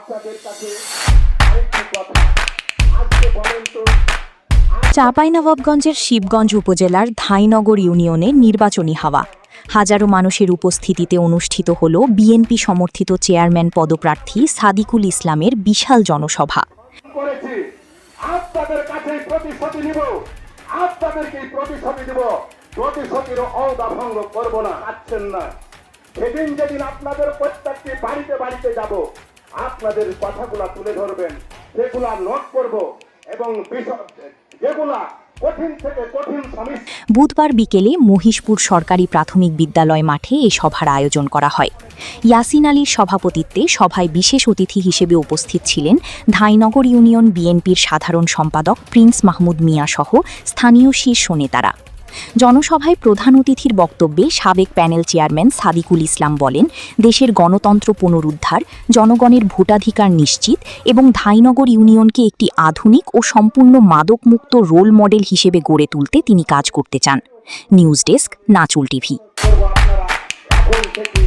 আপনাদের কাছে আরেকটি কথা, আজকে বলেন তো চাঁপাইনবাবগঞ্জের শিবগঞ্জ উপজেলার ধাইনগর ইউনিয়নে নির্বাচনী হাওয়া। হাজারো মানুষের উপস্থিতিতে অনুষ্ঠিত হল বিএনপি সমর্থিত চেয়ারম্যান পদপ্রার্থী সাদিকুল ইসলামের বিশাল জনসভা। করেছি, আপনাদের কাছে প্রতিশ্রুতি নিব, আপনাদেরকেই প্রতিশ্রুতি দিব, প্রতিশ্রুতির অদা ভঙ্গ করবো না, আছেন না। সেদিন যেদিন আপনাদের প্রত্যেকটি বাড়িতে বাড়িতে যাব, আপনাদের কথাগুলা তুলে ধরবেন, সেগুলা নোট করব এবং যেগুলা কঠিন থেকে কঠিন সমস্যা। বুধবার বিকেলে মহিষপুর সরকারি প্রাথমিক বিদ্যালয় মাঠে এ সভার আয়োজন করা হয়। ইয়াসিন আলীর সভাপতিত্বে সভায় বিশেষ অতিথি হিসেবে উপস্থিত ছিলেন ধাইনগর ইউনিয়ন বিএনপির সাধারণ সম্পাদক প্রিন্স মাহমুদ মিয়া সহ স্থানীয় শীর্ষ নেতারা। জনসভায় প্রধান অতিথির বক্তব্যে সাবেক প্যানেল চেয়ারম্যান সাদিকুল ইসলাম বলেন, দেশের গণতন্ত্র পুনরুদ্ধার, জনগণের ভোটাধিকার নিশ্চিত এবং ধাইনগর ইউনিয়নকে একটি আধুনিক ও সম্পূর্ণ মাদকমুক্ত রোল মডেল হিসেবে গড়ে তুলতে তিনি কাজ করতে চান। নিউজ ডেস্ক, নাচুল টিভি। আপনারা এখন থেকে